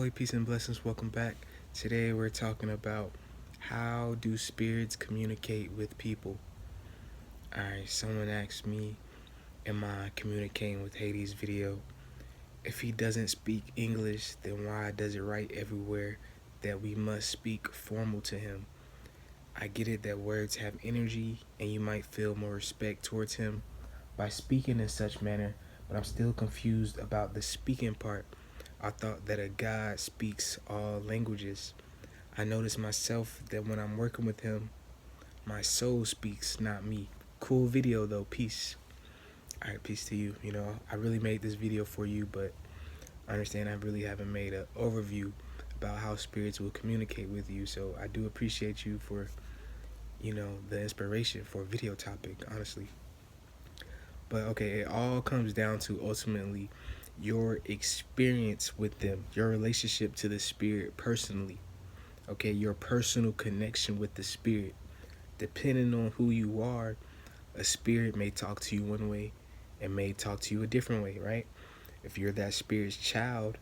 Ahoy, peace and blessings, welcome back. Today we're talking about how do spirits communicate with people. Alright, someone asked me, am I communicating with Hades video? If he doesn't speak English, then why does it write everywhere that we must speak formal to him? I get it that words have energy and you might feel more respect towards him by speaking in such manner, but I'm still confused about the speaking part. I thought that a God speaks all languages. I notice myself that when I'm working with him, my soul speaks, not me. Cool video though, peace. Alright, peace to you. I really made this video for you, but I understand I really haven't made an overview about how spirits will communicate with you. So I do appreciate you for, the inspiration for a video topic, honestly. But okay, it all comes down to ultimately your experience with them, your relationship to the spirit personally. Okay, your personal connection with the spirit. Depending on who you are, a spirit may talk to you one way and may talk to you a different way, right? If you're that spirit's child,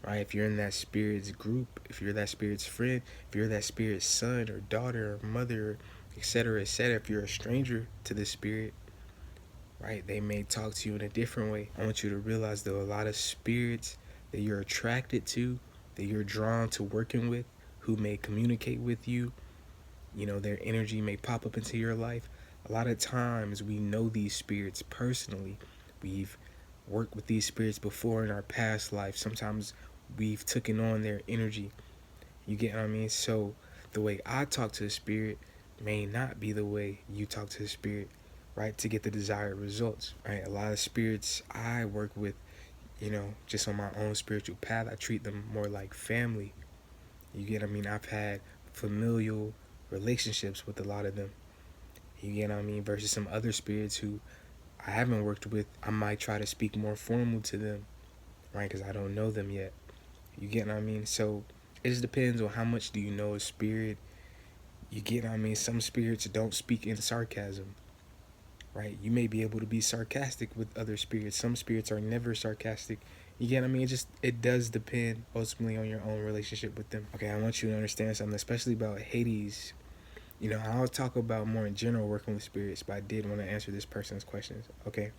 right? If you're in that spirit's group, if you're that spirit's friend, if you're that spirit's son or daughter or mother, etc., etc., if you're a stranger to the spirit, right, they may talk to you in a different way. I want you to realize though, a lot of spirits that you're attracted to, that you're drawn to working with, who may communicate with you, their energy may pop up into your life. A lot of times we know these spirits personally. We've worked with these spirits before in our past life. Sometimes we've taken on their energy. You get what I mean? So the way I talk to the spirit may not be the way you talk to the spirit, right? To get the desired results, right? A lot of spirits I work with, just on my own spiritual path, I treat them more like family. You get what I mean? I've had familial relationships with a lot of them. You get what I mean? Versus some other spirits who I haven't worked with, I might try to speak more formal to them, right? Because I don't know them yet. You get what I mean? So it just depends on how much do you know a spirit. You get what I mean? Some spirits don't speak in sarcasm, right? You may be able to be sarcastic with other spirits. Some spirits are never sarcastic. You get what I mean? It does depend ultimately on your own relationship with them. Okay, I want you to understand something, especially about Hades. I'll talk about more in general working with spirits, but I did want to answer this person's questions. Okay,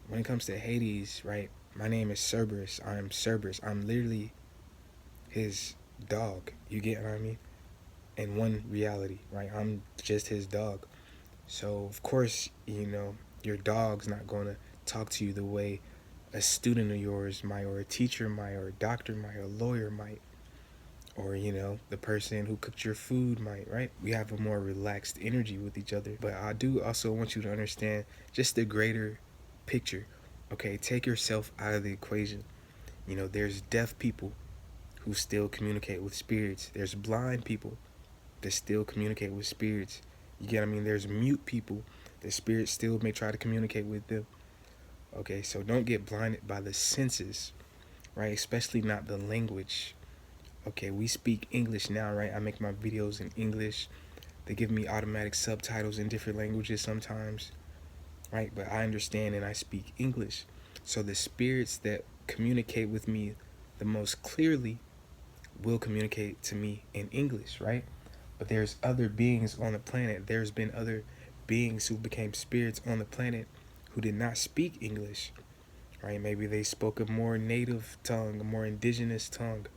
when it comes to Hades, right? My name is Cerberus. I'm Cerberus. I'm literally his dog. You get what I mean? In one reality, right? I'm just his dog. So of course, your dog's not going to talk to you the way a student of yours might, or a teacher might, or a doctor might, or a lawyer might, or the person who cooked your food might, right? We have a more relaxed energy with each other. But I do also want you to understand just the greater picture. Okay, take yourself out of the equation. There's deaf people who still communicate with spirits. There's blind people that still communicate with spirits. You get what I mean? There's mute people that spirits still may try to communicate with them. Okay, so don't get blinded by the senses, right? Especially not the language. Okay, we speak English now, right? I make my videos in English. They give me automatic subtitles in different languages sometimes, right? But I understand and I speak English. So the spirits that communicate with me the most clearly will communicate to me in English, right? But there's other beings on the planet. There's been other beings who became spirits on the planet who did not speak English, right? Maybe they spoke a more native tongue, a more indigenous tongue,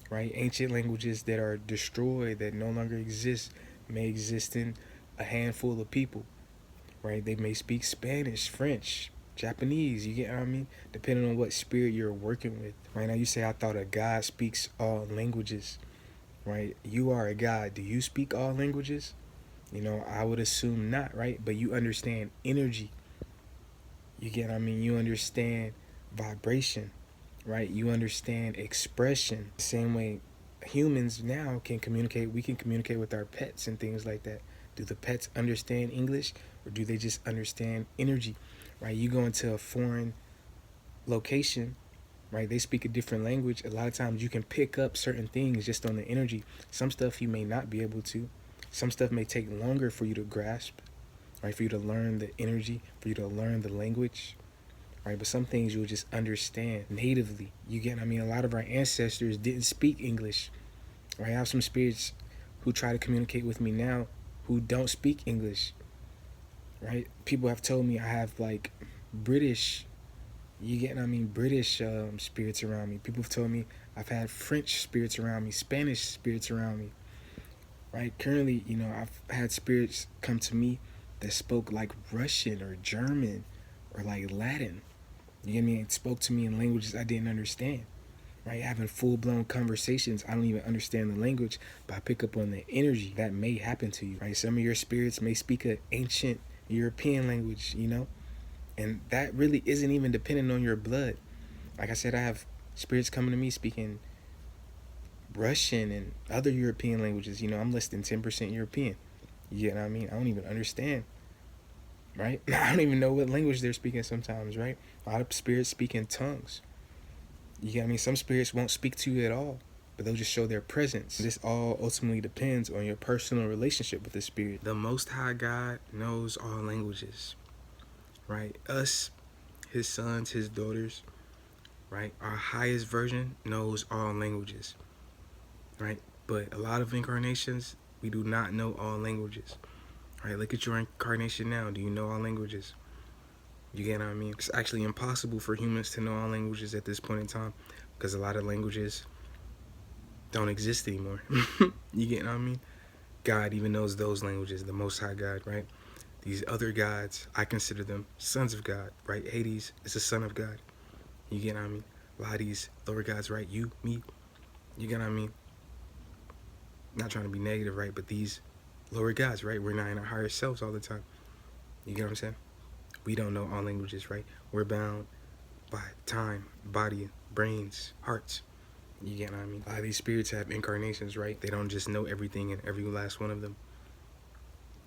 right? Ancient languages that are destroyed, that no longer exist, may exist in a handful of people, right? They may speak Spanish, French, Japanese, you get what I mean? Depending on what spirit you're working with. Right now you say, I thought a God speaks all languages, right? You are a God. Do you speak all languages? I would assume not, right? But you understand energy. You get what I mean? You understand vibration, right? You understand expression. The same way humans now can communicate, we can communicate with our pets and things like that. Do the pets understand English, or do they just understand energy, right? You go into a foreign location, right? They speak a different language. A lot of times you can pick up certain things just on the energy. Some stuff you may not be able to. Some stuff may take longer for you to grasp, right? For you to learn the energy, for you to learn the language, right? But some things you'll just understand natively. You get what I mean? A lot of our ancestors didn't speak English, right? I have some spirits who try to communicate with me now who don't speak English, right? People have told me I have like British, you get what I mean, British spirits around me. People have told me I've had French spirits around me, Spanish spirits around me, right? Currently, I've had spirits come to me that spoke like Russian or German or like Latin. You get me? It spoke to me in languages I didn't understand, right? Having full-blown conversations, I don't even understand the language, but I pick up on the energy that may happen to you, right? Some of your spirits may speak an ancient European language, and that really isn't even dependent on your blood. Like I said, I have spirits coming to me speaking Russian and other European languages. I'm less than 10% European. You get what I mean? I don't even understand, right? I don't even know what language they're speaking sometimes, right? A lot of spirits speak in tongues. You get what I mean? Some spirits won't speak to you at all, but they'll just show their presence. This all ultimately depends on your personal relationship with the spirit. The Most High God knows all languages, right? Us, his sons, his daughters, right? Our highest version knows all languages, right? But a lot of incarnations, we do not know all languages, right? Look at your incarnation now. Do you know all languages? You get what I mean? It's actually impossible for humans to know all languages at this point in time because a lot of languages don't exist anymore. You get what I mean? God even knows those languages, the Most High God, right? These other gods, I consider them sons of God, right? Hades is a son of God. You get what I mean? A lot of these lower gods, right? You, me, you get what I mean? Not trying to be negative, right? But these lower gods, right? We're not in our higher selves all the time. You get what I'm saying? We don't know all languages, right? We're bound by time, body, brains, hearts. You get what I mean? A lot of these spirits have incarnations, right? They don't just know everything and every last one of them.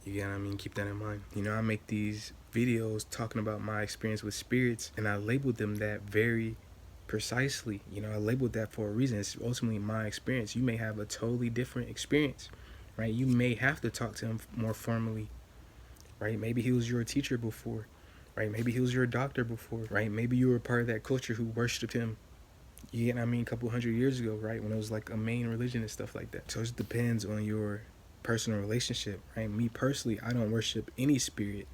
You get what I mean? Keep that in mind. I make these videos talking about my experience with spirits, and I labeled them that very precisely. I labeled that for a reason. It's ultimately my experience. You may have a totally different experience, right? You may have to talk to him more formally, right? Maybe he was your teacher before, right? Maybe he was your doctor before, right? Maybe you were part of that culture who worshipped him, you get what I mean, a couple hundred years ago, right? When it was like a main religion and stuff like that. So it just depends on your personal relationship, right? Me personally, I don't worship any spirit,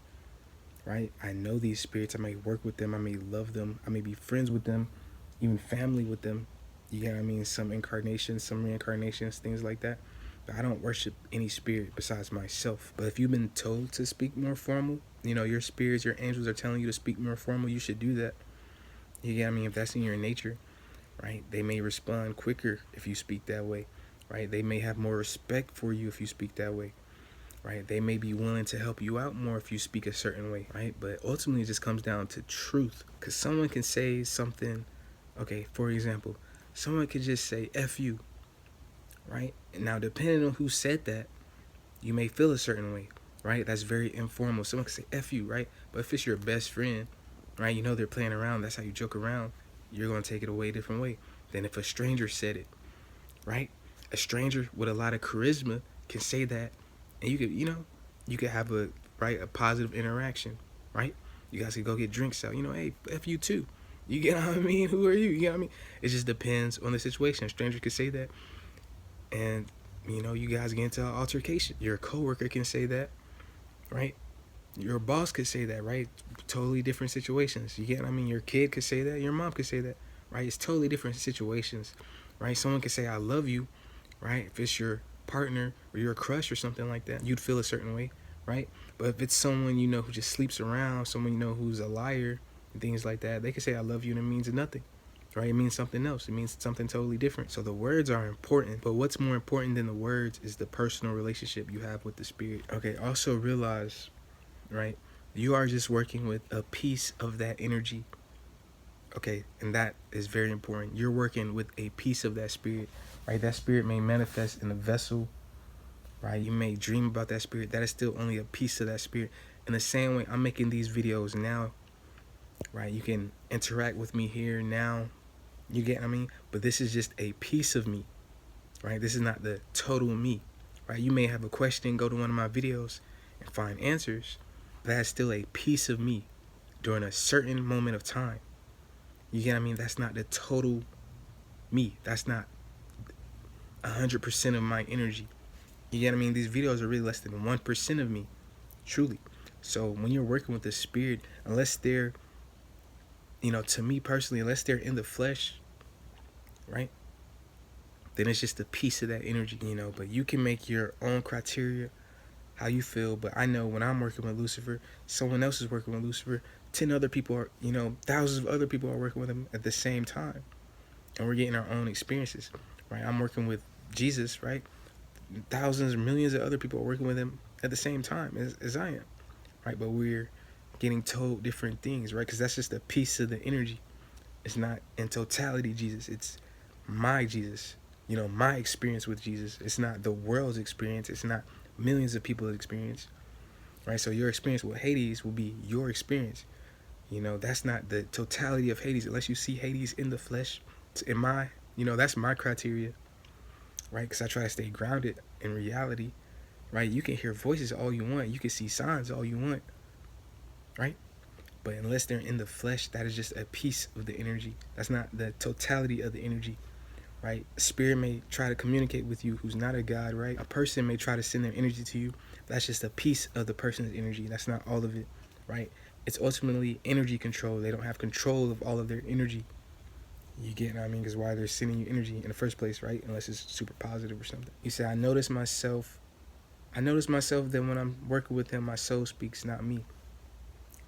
right? I know these spirits. I may work with them. I may love them. I may be friends with them, even family with them. You get what I mean? Some incarnations, some reincarnations, things like that. But I don't worship any spirit besides myself. But if you've been told to speak more formal, your spirits, your angels are telling you to speak more formal, you should do that. You get what I mean? If that's in your nature, right? They may respond quicker if you speak that way, right? They may have more respect for you if you speak that way, right? They may be willing to help you out more if you speak a certain way, right? But ultimately, it just comes down to truth. Because someone can say something, okay, for example, someone could just say F you, right? And now, depending on who said that, you may feel a certain way, right? That's very informal. Someone can say F you, right? But if it's your best friend, right, they're playing around, that's how you joke around, you're going to take it away a different way than if a stranger said it, right? A stranger with a lot of charisma can say that, and you could have a positive interaction, right? You guys could go get drinks out, hey, F you too. You get what I mean? Who are you? You get what I mean? It just depends on the situation. A stranger could say that, and you guys get into an altercation. Your coworker can say that, right? Your boss could say that, right? Totally different situations. You get what I mean? Your kid could say that. Your mom could say that, right? It's totally different situations, right? Someone could say, I love you, right? If it's your partner or your crush or something like that, you'd feel a certain way, right? But if it's someone who just sleeps around, someone who's a liar and things like that, they could say, I love you, and it means nothing, right? It means something else. It means something totally different. So the words are important, but what's more important than the words is the personal relationship you have with the spirit. Okay, also realize, right, you are just working with a piece of that energy, okay? And that is very important. You're working with a piece of that spirit, right? That spirit may manifest in a vessel, right? You may dream about that spirit. That is still only a piece of that spirit. In the same way, I'm making these videos now, right? You can interact with me here now, you get what I mean? But this is just a piece of me, right? This is not the total me, right? You may have a question, go to one of my videos and find answers. That's still a piece of me, during a certain moment of time. You get what I mean? That's not the total me. That's not 100% of my energy. You get what I mean? These videos are really less than 1% of me, truly. So when you're working with the spirit, unless they're, to me personally, unless they're in the flesh, right? Then it's just a piece of that energy, But you can make your own criteria, how you feel. But I know when I'm working with Lucifer, someone else is working with Lucifer, 10 other people are, thousands of other people are working with him at the same time. And we're getting our own experiences, right? I'm working with Jesus, right? Thousands or millions of other people are working with him at the same time as I am, right? But we're getting told different things, right? Because that's just a piece of the energy. It's not in totality Jesus. It's my Jesus, my experience with Jesus. It's not the world's experience. It's not millions of people's experience, right? So your experience with Hades will be your experience. That's not the totality of Hades unless you see Hades in the flesh. In my, that's my criteria, right? Because I try to stay grounded in reality, right? You can hear voices all you want. You can see signs all you want, right? But unless they're in the flesh, that is just a piece of the energy. That's not the totality of the energy, right? A spirit may try to communicate with you who's not a god, right? A person may try to send their energy to you. That's just a piece of the person's energy. That's not all of it, right? It's ultimately energy control. They don't have control of all of their energy. You get what I mean? Because why they're sending you energy in the first place, right? Unless it's super positive or something. You say, I notice myself that when I'm working with him, my soul speaks, not me.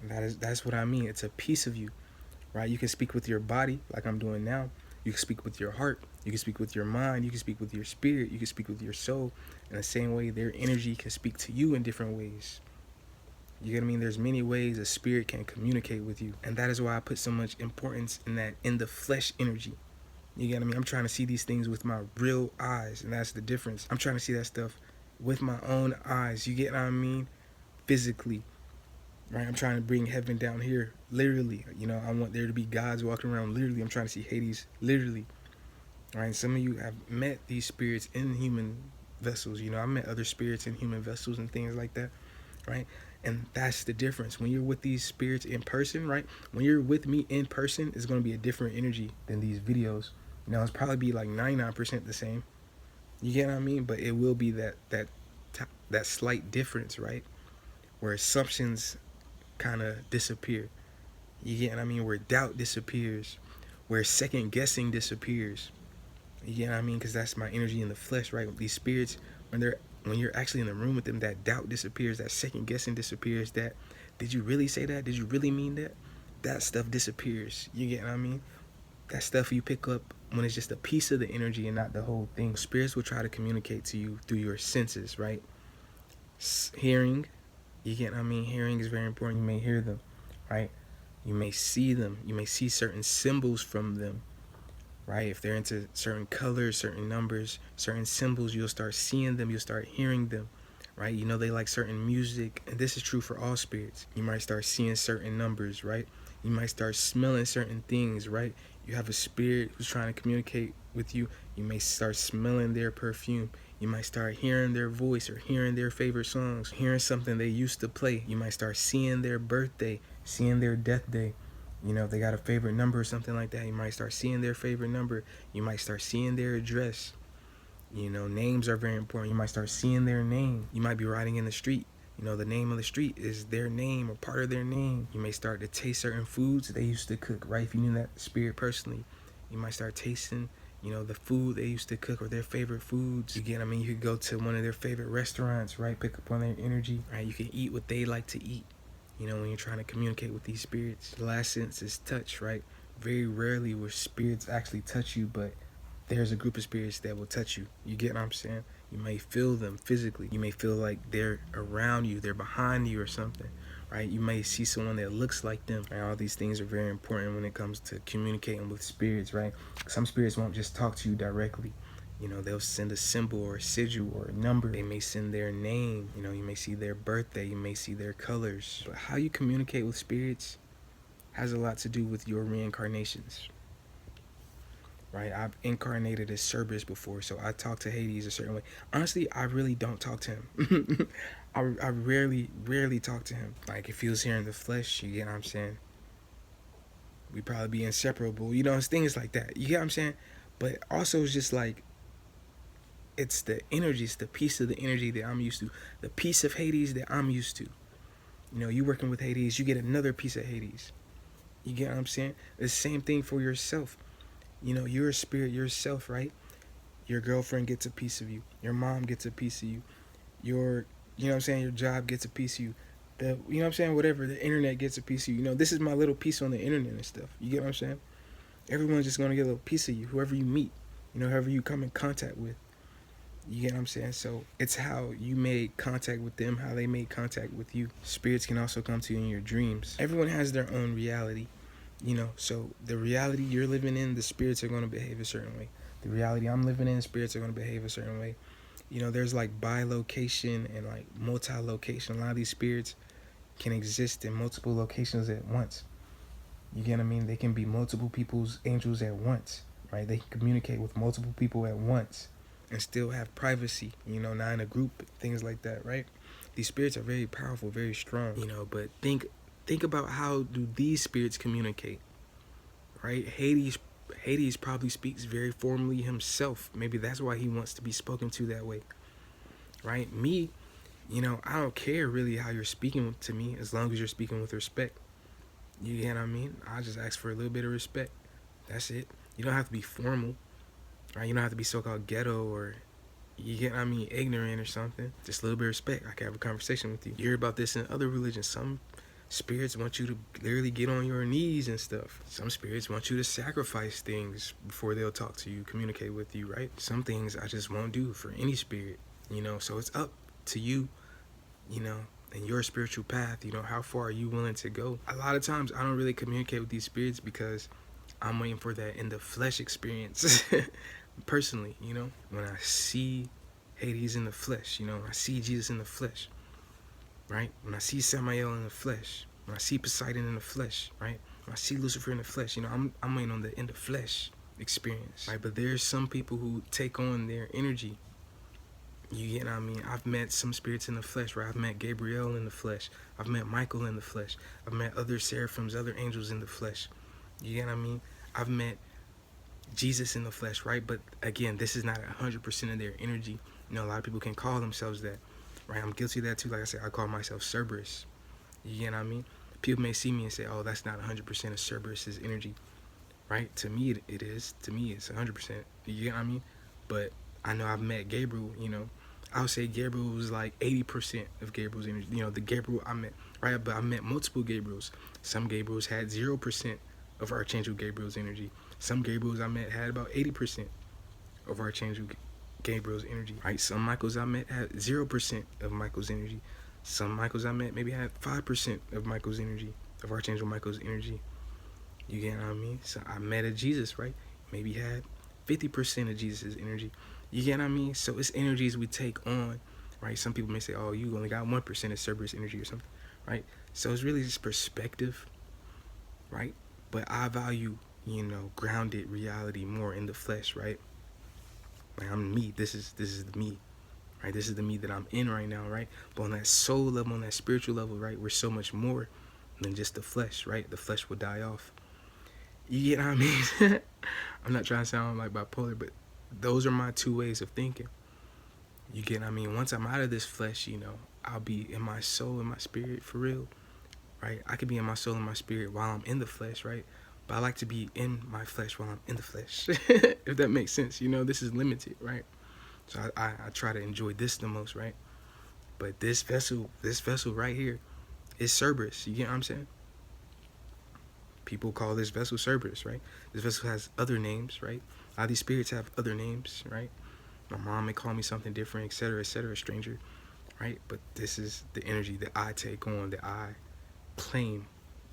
That's what I mean. It's a piece of you, right? You can speak with your body like I'm doing now. You can speak with your heart. You can speak with your mind. You can speak with your spirit. You can speak with your soul. In the same way, their energy can speak to you in different ways. You get what I mean? There's many ways a spirit can communicate with you. And that is why I put so much importance in the flesh energy. You get what I mean? I'm trying to see these things with my real eyes. And that's the difference. I'm trying to see that stuff with my own eyes. You get what I mean? Physically. Right? I'm trying to bring heaven down here, literally. I want there to be gods walking around, literally. I'm trying to see Hades, literally. Right? Some of you have met these spirits in human vessels. I met other spirits in human vessels and things like that, right? And that's the difference. When you're with these spirits in person, right? When you're with me in person, it's going to be a different energy than these videos. It's probably be like 99% the same. You get what I mean? But it will be that slight difference, right? Where assumptions kind of disappear. You get what I mean? Where doubt disappears, where second guessing disappears. You get what I mean? Because that's my energy in the flesh, right? With these spirits, when you're actually in the room with them, that doubt disappears, that second guessing disappears. That did you really say that? Did you really mean that? That stuff disappears. You get what I mean? That stuff you pick up when it's just a piece of the energy and not the whole thing. Spirits will try to communicate to you through your senses, right? Hearing. You get what I mean? Hearing is very important. You may hear them, right? You may see them. You may see certain symbols from them, right? If they're into certain colors, certain numbers, certain symbols, you'll start seeing them. You'll start hearing them, right? They like certain music. And this is true for all spirits. You might start seeing certain numbers, right? You might start smelling certain things, right? You have a spirit who's trying to communicate with you. You may start smelling their perfume. You might start hearing their voice or hearing their favorite songs, hearing something they used to play. You might start seeing their birthday, seeing their death day. If they got a favorite number or something like that, you might start seeing their favorite number. You might start seeing their address. Names are very important. You might start seeing their name. You might be riding in the street. The name of the street is their name or part of their name. You may start to taste certain foods they used to cook, right? If you knew that spirit personally, you might start tasting the food they used to cook or their favorite foods. You get what I mean? You could go to one of their favorite restaurants, right? Pick up on their energy, right? You can eat what they like to eat, when you're trying to communicate with these spirits. The last sense is touch, right? Very rarely will spirits actually touch you, but there's a group of spirits that will touch you. You get what I'm saying? You may feel them physically. You may feel like they're around you, they're behind you or something, right? You may see someone that looks like them. Right? All these things are very important when it comes to communicating with spirits, right? Some spirits won't just talk to you directly. They'll send a symbol or a sigil or a number. They may send their name. You may see their birthday. You may see their colors. But how you communicate with spirits has a lot to do with your reincarnations. right? I've incarnated as Cerberus before, so I talk to Hades a certain way. Honestly, I really don't talk to him. I rarely talk to him. Like, if he was here in the flesh, you get what I'm saying? We'd probably be inseparable. You know, it's things like that. You get what I'm saying? But also, it's just like, it's the energy, it's the piece of the energy that I'm used to. The piece of Hades that I'm used to. You know, you working with Hades, you get another piece of Hades. You get what I'm saying? The same thing for yourself. You know, you're a spirit yourself, right? Your girlfriend gets a piece of you. Your mom gets a piece of you. Your, you know what I'm saying, your job gets a piece of you. The, you know what I'm saying, whatever, the internet gets a piece of you. You know, this is my little piece on the internet and stuff. You get what I'm saying? Everyone's just going to get a little piece of you, whoever you meet, you know, whoever you come in contact with. You get what I'm saying? So it's how you made contact with them, how they made contact with you. Spirits can also come to you in your dreams. Everyone has their own reality, you know. So the reality you're living in, the spirits are going to behave a certain way. The reality I'm living in, spirits are going to behave a certain way. You know, there's like bi-location and like multi-location. A lot of these spirits can exist in multiple locations at once. You get what I mean? They can be multiple people's angels at once, right? They can communicate with multiple people at once and still have privacy, you know, not in a group, things like that, right? These spirits are very powerful, very strong, you know, but think about how do these spirits communicate, right? Hades probably speaks very formally himself. Maybe that's why he wants to be spoken to that way, right? Me, you know, I don't care really how you're speaking to me as long as you're speaking with respect. You get what I mean? I just ask for a little bit of respect. That's it. You don't have to be formal, right? You don't have to be so-called ghetto or, you get what I mean, ignorant or something. Just a little bit of respect. I can have a conversation with you. You hear about this in other religions. Some spirits want you to literally get on your knees and stuff. Some spirits want you to sacrifice things before they'll talk to you, communicate with you, right? Some things I just won't do for any spirit, you know? So it's up to you, you know, and your spiritual path, you know, how far are you willing to go? A lot of times I don't really communicate with these spirits because I'm waiting for that in the flesh experience. Personally, you know, when I see Hades in the flesh, you know, I see Jesus in the flesh, right? When I see Samael in the flesh, when I see Poseidon in the flesh, right? When I see Lucifer in the flesh, you know, I'm waiting on the in the flesh experience, right? But there's some people who take on their energy. You get what I mean? I've met some spirits in the flesh, right? I've met Gabriel in the flesh. I've met Michael in the flesh. I've met other seraphims, other angels in the flesh. You get what I mean? I've met Jesus in the flesh, right? But again, this is not 100% of their energy. You know, a lot of people can call themselves that, right? I'm guilty of that too. Like I said, I call myself Cerberus. You get what I mean? People may see me and say, oh, that's not 100% of Cerberus's energy, right? To me, it is. To me, it's 100%. You get what I mean? But I know I've met Gabriel, you know. I would say Gabriel was like 80% of Gabriel's energy. You know, the Gabriel I met, right? But I met multiple Gabriels. Some Gabriels had 0% of Archangel Gabriel's energy. Some Gabriels I met had about 80% of Archangel Gabriel's energy, right? Some Michaels I met had 0% of Michael's energy. Some Michaels I met maybe had 5% of Michael's energy, of Archangel Michael's energy. You get what I mean? So I met a Jesus, right? Maybe had 50% of Jesus' energy. You get what I mean? So it's energies we take on, right? Some people may say, oh, you only got 1% of Cerberus energy or something, right? So it's really just perspective, right? But I value, you know, grounded reality more in the flesh, right? Like, I'm me. This is the me, right? This is the me that I'm in right now, right? But on that soul level, on that spiritual level, right, we're so much more than just the flesh, right? The flesh will die off. You get what I mean? I'm not trying to sound like bipolar, but those are my two ways of thinking. You get what I mean? Once I'm out of this flesh, you know, I'll be in my soul and my spirit for real, right? I could be in my soul and my spirit while I'm in the flesh, right? But I like to be in my flesh while I'm in the flesh, if that makes sense. You know, this is limited, right? So I try to enjoy this the most, right? But this vessel right here is Cerberus. You get what I'm saying? People call this vessel Cerberus, right? This vessel has other names, right? A lot of these spirits have other names, right? My mom may call me something different, etc., stranger, right? But this is the energy that I take on, that I claim.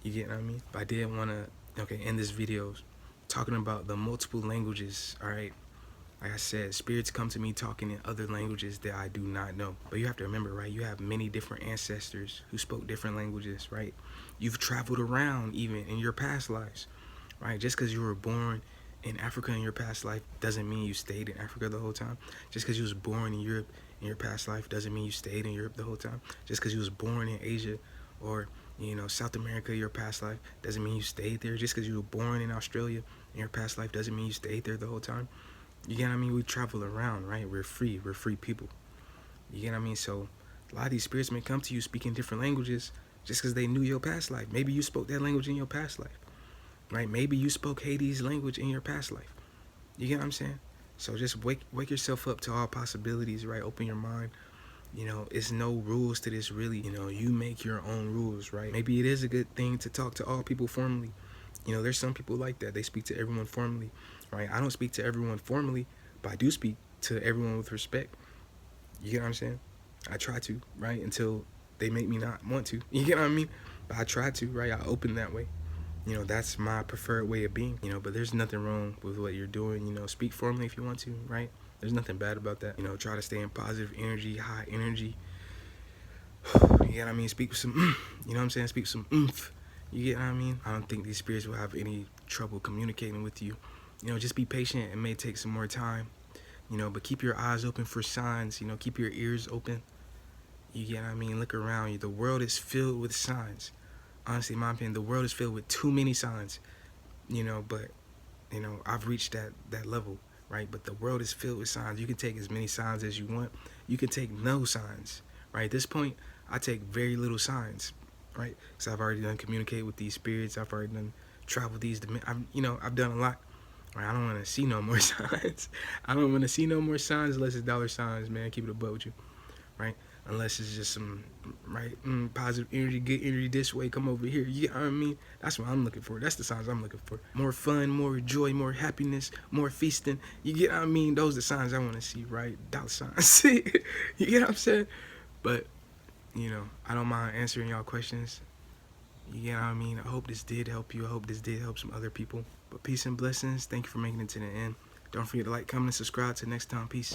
You get what I mean? But I did want to, end this video talking about the multiple languages, all right? Like I said, spirits come to me talking in other languages that I do not know. But you have to remember, right? You have many different ancestors who spoke different languages, right? You've traveled around even in your past lives, right? Just because you were born in Africa in your past life doesn't mean you stayed in Africa the whole time. Just because you was born in Europe in your past life doesn't mean you stayed in Europe the whole time. Just because you was born in Asia or South America your past life doesn't mean you stayed there. Just because you were born in Australia in your past life doesn't mean you stayed there the whole time. You get what I mean? We travel around, right? We're free people. You get what I mean? So a lot of these spirits may come to you speaking different languages just because they knew your past life. Maybe you spoke that language in your past life, right? Maybe you spoke Hades language in your past life. You get what I'm saying? So just wake yourself up to all possibilities, right? Open your mind. It's no rules to this really. You make your own rules, right? Maybe it is a good thing to talk to all people formally. There's some people like that. They speak to everyone formally, right? I don't speak to everyone formally, but I do speak to everyone with respect. You get what I'm saying? I try to, right? Until they make me not want to. You get what I mean? But I try to, right? I open that way. That's my preferred way of being. But there's nothing wrong with what you're doing. Speak formally if you want to, right? There's nothing bad about that. Try to stay in positive energy, high energy. You get what I mean? Speak with some, you know what I'm saying? Speak with some oomph. You get what I mean? I don't think these spirits will have any trouble communicating with you. Just be patient. It may take some more time. But keep your eyes open for signs. Keep your ears open. You get what I mean? Look around you. The world is filled with signs. Honestly, in my opinion, the world is filled with too many signs. But I've reached that level, right? But the world is filled with signs. You can take as many signs as you want. You can take no signs, right? At this point, I take very little signs, right? Because I've already done communicate with these spirits. I've already done travel these. I've done a lot. Right? I don't want to see no more signs. I don't want to see no more signs unless it's dollar signs, man. Keep it a buck with you, right? Unless it's just some positive energy, good energy this way, come over here. You know what I mean? That's what I'm looking for. That's the signs I'm looking for. More fun, more joy, more happiness, more feasting. You get what I mean? Those are the signs I want to see, right? Dollar signs. You get what I'm saying? But, I don't mind answering y'all questions. You get what I mean? I hope this did help you. I hope this did help some other people. But peace and blessings. Thank you for making it to the end. Don't forget to like, comment, and subscribe. Till next time. Peace.